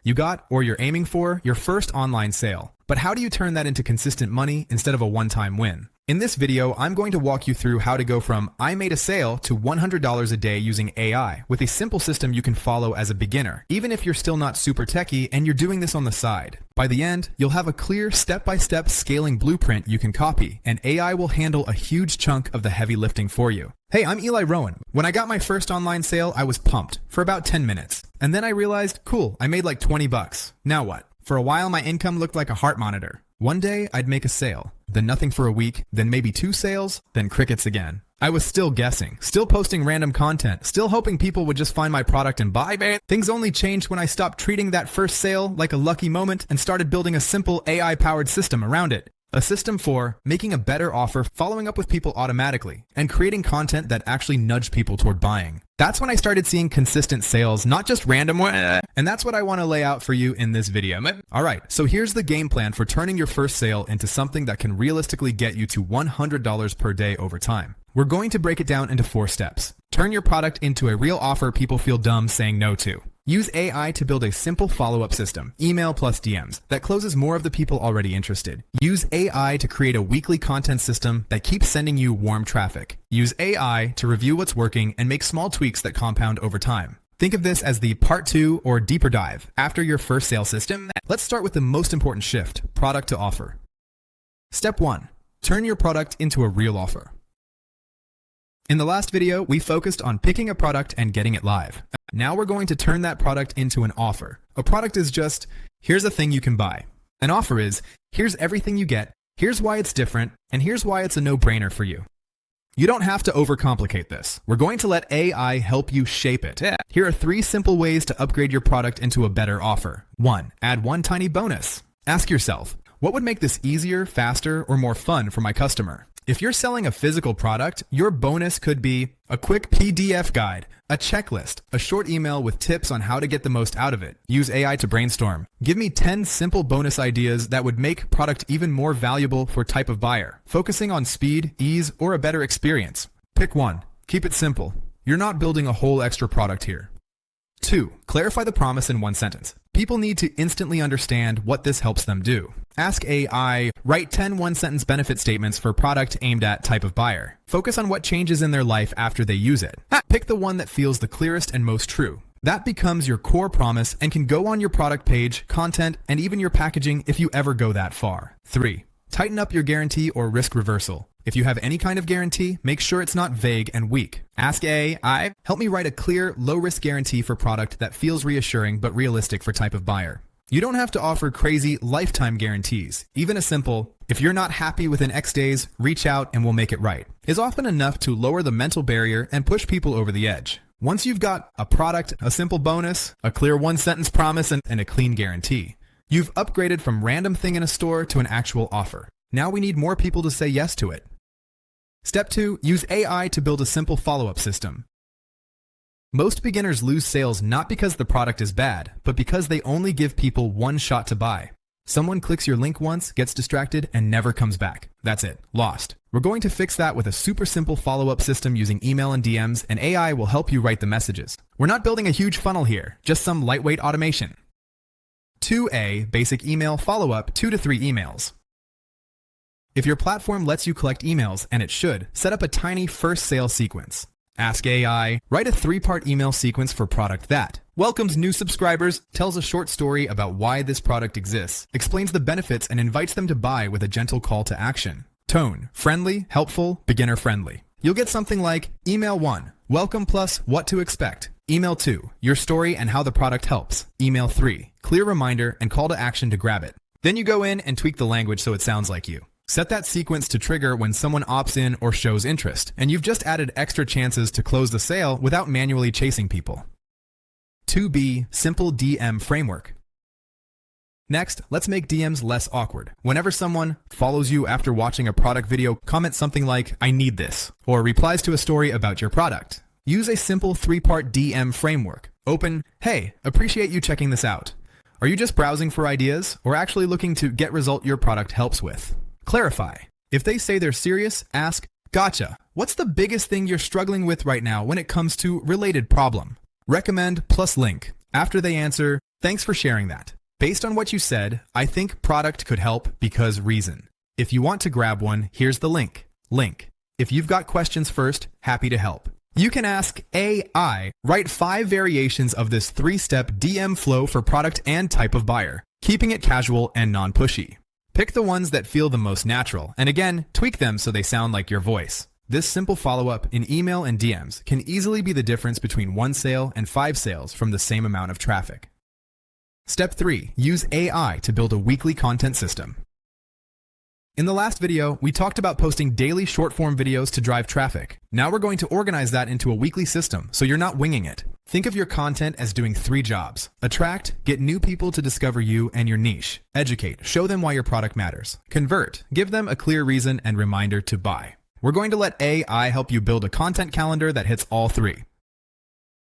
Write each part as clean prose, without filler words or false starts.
You got, or you're aiming for, your first online sale. But how do you turn that into consistent money instead of a one-time win? In this video, I'm going to walk you through how to go from I made a sale to $100 a day using AI with a simple system you can follow as a beginner, even if you're still not super techy and you're doing this on the side. By the end, you'll have a clear step-by-step scaling blueprint you can copy, and AI will handle a huge chunk of the heavy lifting for you. Hey, I'm Eli Rowan. When I got my first online sale, I was pumped for about 10 minutes. And then I realized, cool, I made like 20 bucks. Now what? For a while, my income looked like a heart monitor. One day, I'd make a sale, then nothing for a week, then maybe 2 sales, then crickets again. I was still guessing, still posting random content, still hoping people would just find my product and buy it. Things only changed when I stopped treating that first sale like a lucky moment and started building a simple AI-powered system around it. A system for making a better offer, following up with people automatically, and creating content that actually nudged people toward buying. That's when I started seeing consistent sales, not just random ones. And that's what I want to lay out for you in this video. Alright, so here's the game plan for turning your first sale into something that can realistically get you to $100 per day over time. We're going to break it down into 4 steps. Turn your product into a real offer people feel dumb saying no to. Use AI to build a simple follow-up system, email plus DMs, that closes more of the people already interested. Use AI to create a weekly content system that keeps sending you warm traffic. Use AI to review what's working and make small tweaks that compound over time. Think of this as the part 2 or deeper dive after your first sale system. Let's start with the most important shift, product to offer. Step 1. Turn your product into a real offer. In the last video, we focused on picking a product and getting it live. Now we're going to turn that product into an offer. A product is just, here's a thing you can buy. An offer is, here's everything you get, here's why it's different, and here's why it's a no-brainer for you. You don't have to overcomplicate this. We're going to let AI help you shape it. Here are 3 simple ways to upgrade your product into a better offer. 1. Add one tiny bonus. Ask yourself, what would make this easier, faster, or more fun for my customer? If you're selling a physical product, your bonus could be a quick PDF guide, a checklist, a short email with tips on how to get the most out of it. Use AI to brainstorm. Give me 10 simple bonus ideas that would make product even more valuable for type of buyer, focusing on speed, ease, or a better experience. Pick one. Keep it simple. You're not building a whole extra product here. 2. Clarify the promise in 1 sentence. People need to instantly understand what this helps them do. Ask AI, write 10 one-sentence benefit statements for product aimed at type of buyer. Focus on what changes in their life after they use it. Pick the one that feels the clearest and most true. That becomes your core promise and can go on your product page, content, and even your packaging if you ever go that far. 3. Tighten up your guarantee or risk reversal. If you have any kind of guarantee, make sure it's not vague and weak. Ask AI, help me write a clear, low-risk guarantee for product that feels reassuring but realistic for type of buyer. You don't have to offer crazy lifetime guarantees. Even a simple, if you're not happy within X days, reach out and we'll make it right, is often enough to lower the mental barrier and push people over the edge. Once you've got a product, a simple bonus, a clear 1-sentence promise, and a clean guarantee, you've upgraded from random thing in a store to an actual offer. Now we need more people to say yes to it. Step 2. Use AI to build a simple follow-up system. Most beginners lose sales not because the product is bad, but because they only give people one shot to buy. Someone clicks your link once, gets distracted, and never comes back. That's it. Lost. We're going to fix that with a super simple follow-up system using email and DMs, and AI will help you write the messages. We're not building a huge funnel here, just some lightweight automation. 2A. Basic email follow-up, 2 to 3 emails. If your platform lets you collect emails, and it should, set up a tiny first sale sequence. Ask AI, write a 3-part email sequence for product that welcomes new subscribers, tells a short story about why this product exists, explains the benefits, and invites them to buy with a gentle call to action. Tone, friendly, helpful, beginner-friendly. You'll get something like, Email 1, welcome plus what to expect. Email 2, your story and how the product helps. Email 3, clear reminder and call to action to grab it. Then you go in and tweak the language so it sounds like you. Set that sequence to trigger when someone opts in or shows interest, and you've just added extra chances to close the sale without manually chasing people. 2B. Simple DM framework. Next, let's make DMs less awkward. Whenever someone follows you after watching a product video, comment something like, I need this, or replies to a story about your product. Use a simple 3-part DM framework. Open, hey, appreciate you checking this out. Are you just browsing for ideas, or actually looking to get result your product helps with? Clarify. If they say they're serious, ask, gotcha. What's the biggest thing you're struggling with right now when it comes to related problem? Recommend plus link. After they answer, Thanks for sharing that. Based on what you said, I think product could help because reason. If you want to grab one, here's the link. If you've got questions first, happy to help. You can ask AI, write 5 variations of this 3-step DM flow for product and type of buyer, keeping it casual and non-pushy. Pick the ones that feel the most natural, and again, tweak them so they sound like your voice. This simple follow-up in email and DMs can easily be the difference between 1 sale and 5 sales from the same amount of traffic. Step 3. Use AI to build a weekly content system. In the last video, we talked about posting daily short-form videos to drive traffic. Now we're going to organize that into a weekly system so you're not winging it. Think of your content as doing 3 jobs. Attract, get new people to discover you and your niche. Educate, show them why your product matters. Convert, give them a clear reason and reminder to buy. We're going to let AI help you build a content calendar that hits all 3.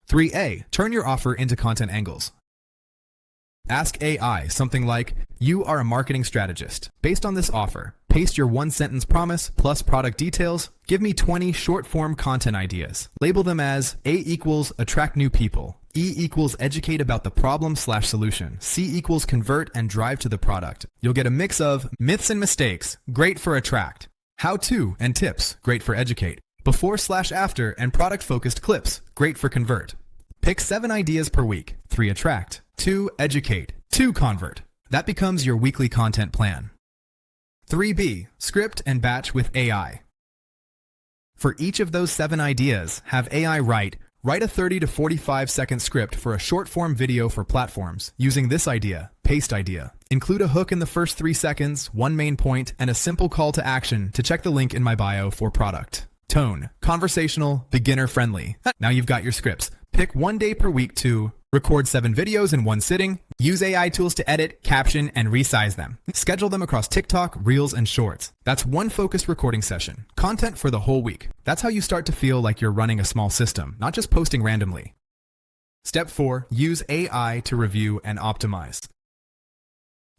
3A, turn your offer into content angles. Ask AI something like, you are a marketing strategist. Based on this offer, paste your 1-sentence promise plus product details. Give me 20 short-form content ideas. Label them as A equals attract new people, E equals educate about the problem/solution, C equals convert and drive to the product. You'll get a mix of myths and mistakes, great for attract, how-to and tips, great for educate, before/after and product-focused clips, great for convert. Pick 7 ideas per week, 3 attract, 2 educate, 2 convert. That becomes your weekly content plan. 3B, script and batch with AI. For each of those 7 ideas, have AI write a 30 to 45 second script for a short form video for platforms using this idea, paste idea. Include a hook in the first 3 seconds, 1 main point, and a simple call to action to check the link in my bio for product. Tone, conversational, beginner friendly. Now you've got your scripts. Pick 1 day per week to record 7 videos in 1 sitting, use AI tools to edit, caption, and resize them. Schedule them across TikTok, Reels, and Shorts. That's 1 focused recording session. Content for the whole week. That's how you start to feel like you're running a small system, not just posting randomly. Step 4, use AI to review and optimize.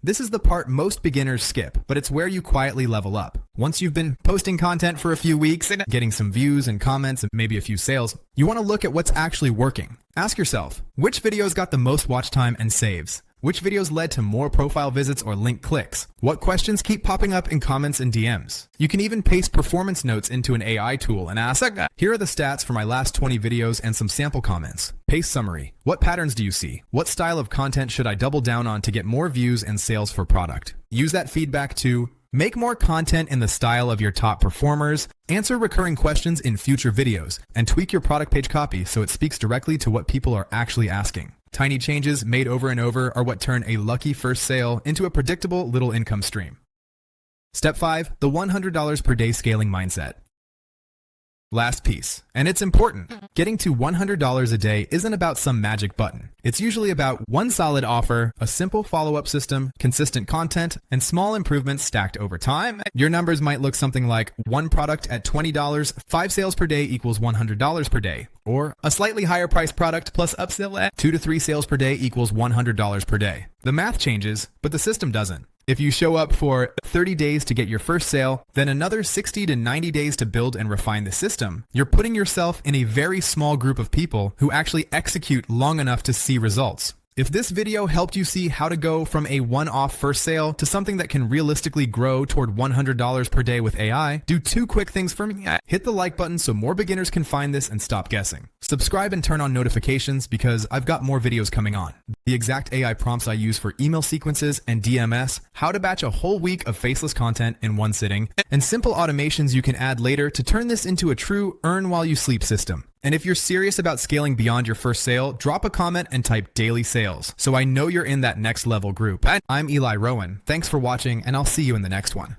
This is the part most beginners skip, but it's where you quietly level up. Once you've been posting content for a few weeks and getting some views and comments and maybe a few sales, you want to look at what's actually working. Ask yourself, which videos got the most watch time and saves? Which videos led to more profile visits or link clicks? What questions keep popping up in comments and DMs? You can even paste performance notes into an AI tool and ask, here are the stats for my last 20 videos and some sample comments. Paste summary. What patterns do you see? What style of content should I double down on to get more views and sales for product? Use that feedback to make more content in the style of your top performers, answer recurring questions in future videos, and tweak your product page copy so it speaks directly to what people are actually asking. Tiny changes made over and over are what turn a lucky first sale into a predictable little income stream. Step 5, the $100 per day scaling mindset. Last piece, and it's important. Getting to $100 a day isn't about some magic button. It's usually about 1 solid offer, a simple follow-up system, consistent content, and small improvements stacked over time. Your numbers might look something like 1 product at $20, 5 sales per day equals $100 per day, or a slightly higher priced product plus upsell at 2 to 3 sales per day equals $100 per day. The math changes, but the system doesn't. If you show up for 30 days to get your first sale, then another 60 to 90 days to build and refine the system, you're putting yourself in a very small group of people who actually execute long enough to see results. If this video helped you see how to go from a one-off first sale to something that can realistically grow toward $100 per day with AI, do 2 quick things for me. Hit the like button so more beginners can find this and stop guessing. Subscribe and turn on notifications because I've got more videos coming on. The exact AI prompts I use for email sequences and DMS, how to batch a whole week of faceless content in 1 sitting, and simple automations you can add later to turn this into a true earn while you sleep system. And if you're serious about scaling beyond your first sale, drop a comment and type daily sales so I know you're in that next level group. I'm Eli Rowan. Thanks for watching, and I'll see you in the next one.